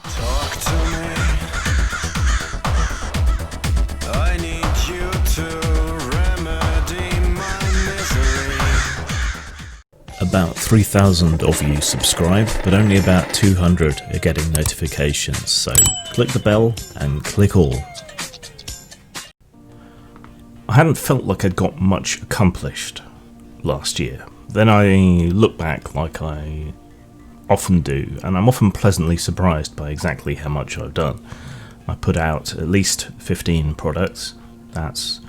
Talk to me. I need you to remedy my misery. About 3,000 of you subscribe, but only about 200 are getting notifications, so click the bell and click all. I hadn't felt like I'd got much accomplished last year. Then I look back like I often do, and I'm often pleasantly surprised by exactly how much I've done. I put out at least 15 products. That's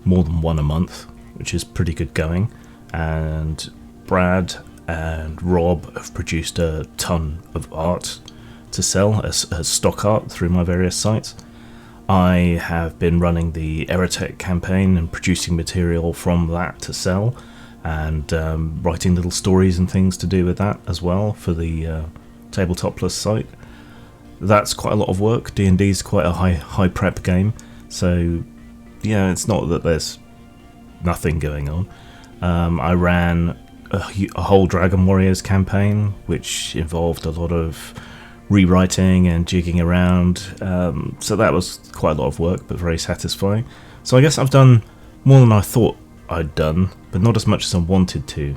more than one a month, which is pretty good going. And Brad and Rob have produced a ton of art to sell as stock art through my various sites. I have been running the Erotech campaign and producing material from that to sell, and writing little stories and things to do with that as well for the Tabletop Plus site. That's quite a lot of work. D&D is quite a high prep game, so yeah, it's not that there's nothing going on. I ran a whole Dragon Warriors campaign, which involved a lot of rewriting and jigging around, so that was quite a lot of work, but very satisfying. So I guess I've done more than I thought I'd done, but not as much as I wanted to.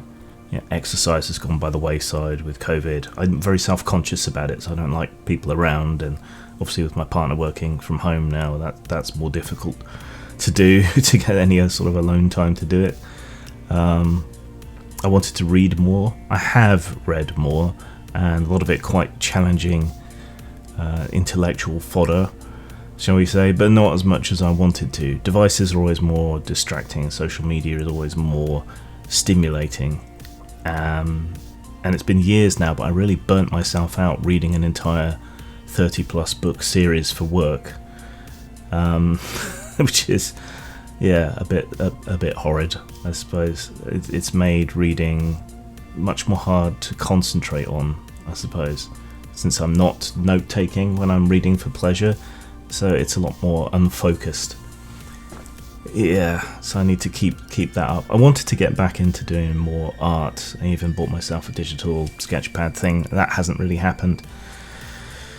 Yeah, exercise has gone by the wayside with COVID. I'm very self-conscious about it, so I don't like people around, and obviously with my partner working from home now, that's more difficult to do, to get any sort of alone time to do it. I wanted to read more. I have read more, and a lot of it quite challenging intellectual fodder, shall we say, but not as much as I wanted to. Devices are always more distracting, social media is always more stimulating, and it's been years now, but I really burnt myself out reading an entire 30 plus book series for work, which is a bit horrid, I suppose. It's made reading much more hard to concentrate on, I suppose, since I'm not note-taking when I'm reading for pleasure, so it's a lot more unfocused. Yeah, so I need to keep that up. I wanted to get back into doing more art. I even bought myself a digital sketchpad thing. That hasn't really happened.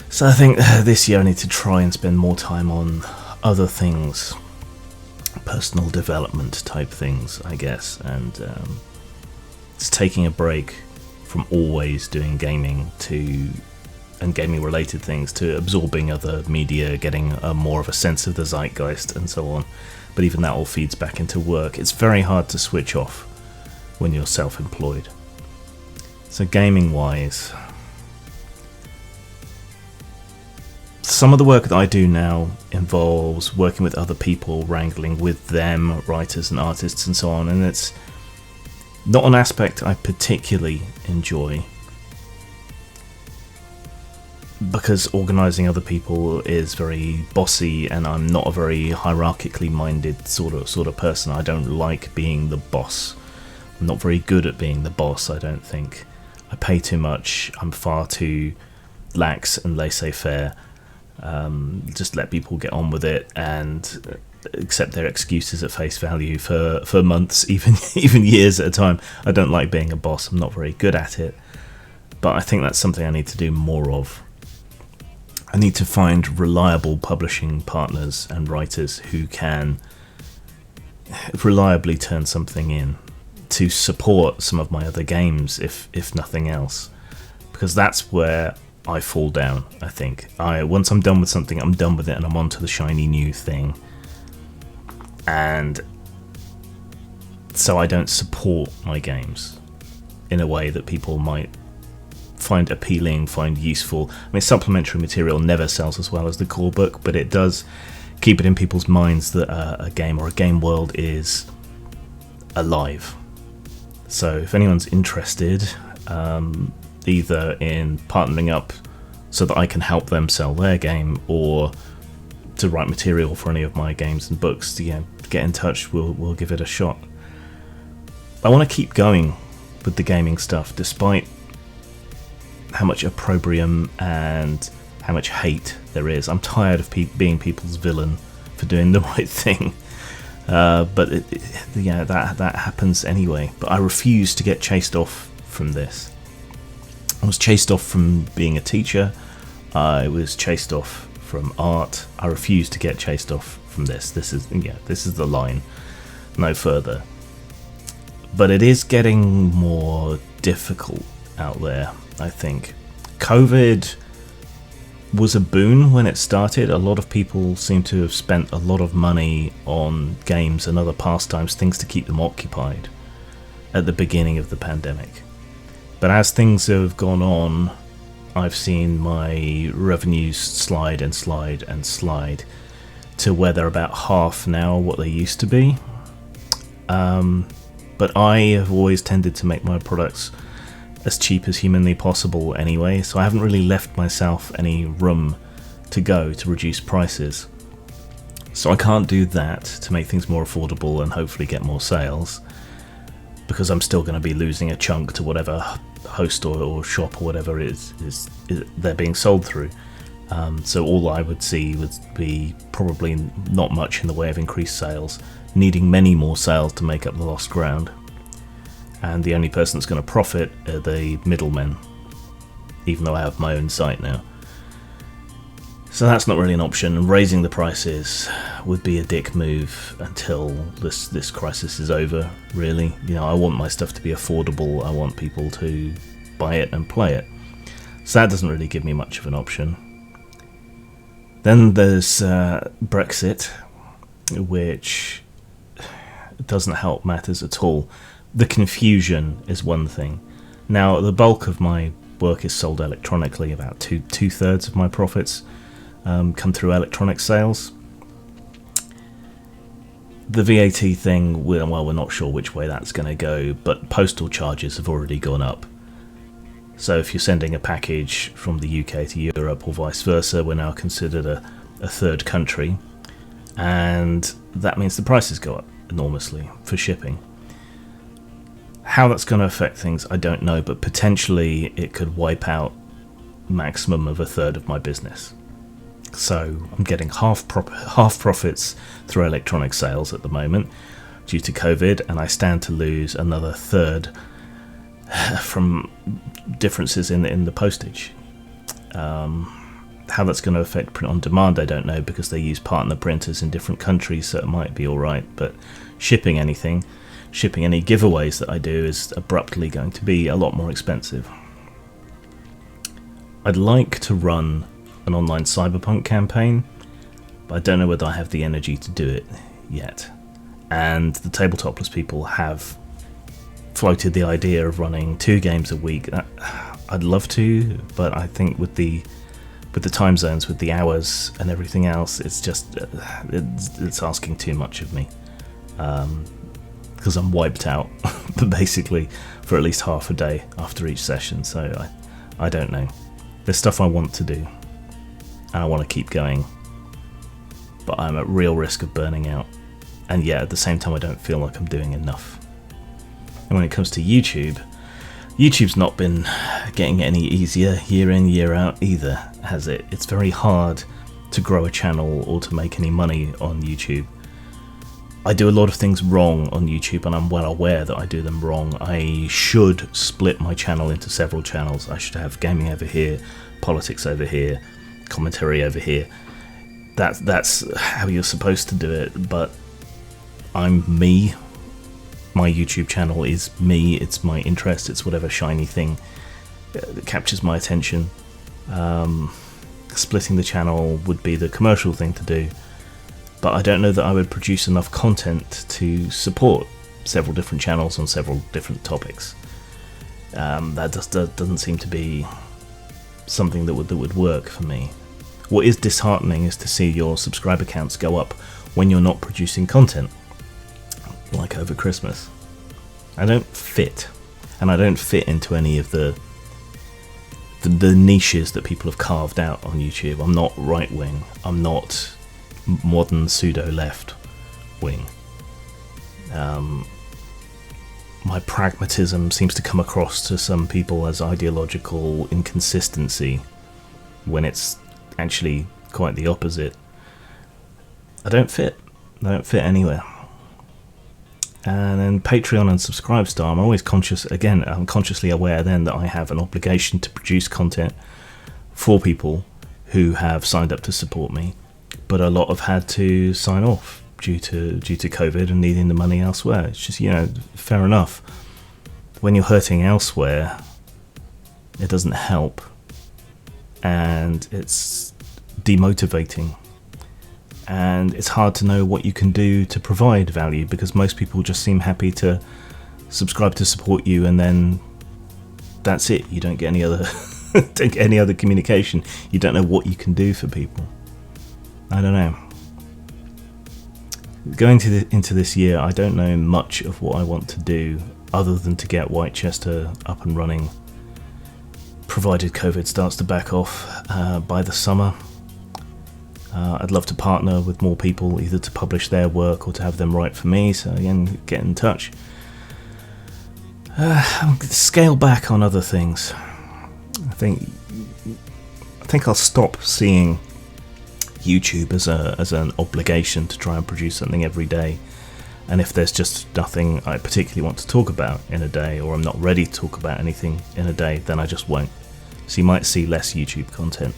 So I think this year I need to try and spend more time on other things, personal development type things, I guess, and it's taking a break from always doing gaming and gaming related things to absorbing other media, getting more of a sense of the zeitgeist and so on. But even that all feeds back into work. It's very hard to switch off when you're self-employed. So gaming wise, some of the work that I do now involves working with other people, wrangling with them, writers and artists and so on, and it's not an aspect I particularly enjoy, because organising other people is very bossy, and I'm not a very hierarchically minded sort of person. I don't like being the boss. I'm not very good at being the boss, I don't think. I pay too much, I'm far too lax and laissez-faire. Just let people get on with it and accept their excuses at face value for months, even years at a time. I don't like being a boss. I'm not very good at it, but I think that's something I need to do more of. I need to find reliable publishing partners and writers who can reliably turn something in to support some of my other games, if nothing else, because that's where I fall down. I think once I'm done with something, I'm done with it, and I'm on to the shiny new thing. And so I don't support my games in a way that people might find appealing, find useful. I mean, supplementary material never sells as well as the core book, but it does keep it in people's minds that a game or a game world is alive. So if anyone's interested, either in partnering up so that I can help them sell their game, or to write material for any of my games and books, get in touch. We'll give it a shot. I want to keep going with the gaming stuff, despite how much opprobrium and how much hate there is. I'm tired of being people's villain for doing the right thing. But that happens anyway. But I refuse to get chased off from this. I was chased off from being a teacher. I was chased off from art. I refuse to get chased off from this. This is the line, no further. But it is getting more difficult out there, I think. COVID was a boon when it started. A lot of people seem to have spent a lot of money on games and other pastimes, things to keep them occupied at the beginning of the pandemic. But as things have gone on, I've seen my revenues slide and slide and slide to where they're about half now what they used to be. But I have always tended to make my products as cheap as humanly possible anyway, so I haven't really left myself any room to go to reduce prices. So I can't do that to make things more affordable and hopefully get more sales, because I'm still going to be losing a chunk to whatever host or shop or whatever is they're being sold through. So all I would see would be probably not much in the way of increased sales, needing many more sales to make up the lost ground. And the only person that's going to profit are the middlemen, even though I have my own site now. So that's not really an option. Raising the prices would be a dick move until this crisis is over, really. You know, I want my stuff to be affordable. I want people to buy it and play it. So that doesn't really give me much of an option. Then there's Brexit, which doesn't help matters at all. The confusion is one thing. Now, the bulk of my work is sold electronically. About two-thirds of my profits come through electronic sales. The VAT thing, well, we're not sure which way that's going to go, but postal charges have already gone up. So if you're sending a package from the UK to Europe or vice versa, we're now considered a third country, and that means the prices go up enormously for shipping. How that's going to affect things, I don't know, but potentially it could wipe out maximum of a third of my business. So I'm getting half profits through electronic sales at the moment due to COVID, and I stand to lose another third from differences in the postage. How that's going to affect print on demand, I don't know, because they use partner printers in different countries, so it might be alright, but shipping any giveaways that I do is abruptly going to be a lot more expensive. I'd like to run an online cyberpunk campaign, but I don't know whether I have the energy to do it yet. And the Tabletopless people have floated the idea of running 2 games a week. I'd love to, but I think with the time zones, with the hours and everything else, it's just it's asking too much of me. Because I'm wiped out basically for at least half a day after each session, so I don't know. There's stuff I want to do and I want to keep going, but I'm at real risk of burning out, and yet at the same time I don't feel like I'm doing enough. And when it comes to YouTube's not been getting any easier year in, year out either, has it? It's very hard to grow a channel or to make any money on YouTube. I do a lot of things wrong on YouTube, and I'm well aware that I do them wrong. I should split my channel into several channels. I should have gaming over here, politics over here, commentary over here. That's how you're supposed to do it, but I'm me. My YouTube channel is me, it's my interest, it's whatever shiny thing that captures my attention. Splitting the channel would be the commercial thing to do, but I don't know that I would produce enough content to support several different channels on several different topics. That just doesn't seem to be something that would work for me. What is disheartening is to see your subscriber counts go up when you're not producing content, like over Christmas. I don't fit, and I don't fit into any of the niches that people have carved out on YouTube. I'm not right wing. I'm not modern pseudo left wing. My pragmatism seems to come across to some people as ideological inconsistency, when it's actually quite the opposite. I don't fit anywhere. And then Patreon and Subscribestar, I'm always I'm consciously aware then that I have an obligation to produce content for people who have signed up to support me, but a lot have had to sign off due to COVID and needing the money elsewhere. It's just, fair enough. When you're hurting elsewhere, it doesn't help, and it's demotivating, and it's hard to know what you can do to provide value, because most people just seem happy to subscribe to support you, and then that's it. You don't get any other don't get any other communication. You don't know what you can do for people. I don't know. Going into this year, I don't know much of what I want to do other than to get Whitechester up and running, provided COVID starts to back off by the summer. I'd love to partner with more people, either to publish their work or to have them write for me, so again, get in touch. Scale back on other things. I think I'll stop seeing YouTube as an obligation to try and produce something every day, and if there's just nothing I particularly want to talk about in a day, or I'm not ready to talk about anything in a day, then I just won't. So you might see less YouTube content,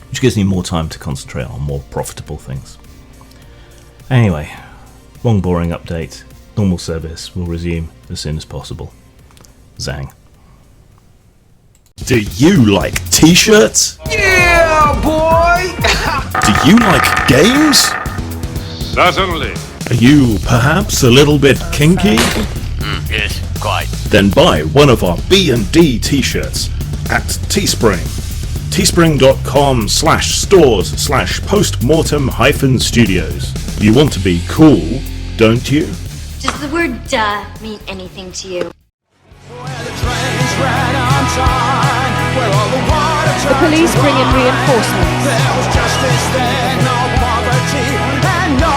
which gives me more time to concentrate on more profitable things. Anyway, long boring update. Normal service will resume as soon as possible. Zang. Do you like t-shirts? Yeah, boy! Do you like games? Certainly. Are you perhaps a little bit kinky? Yes, quite. Then buy one of our B&D t-shirts at Teespring. Teespring.com/stores/postmortem-studios. You want to be cool, don't you? Does the word duh mean anything to you? The police bring in reinforcements. There was justice there, no poverty, and no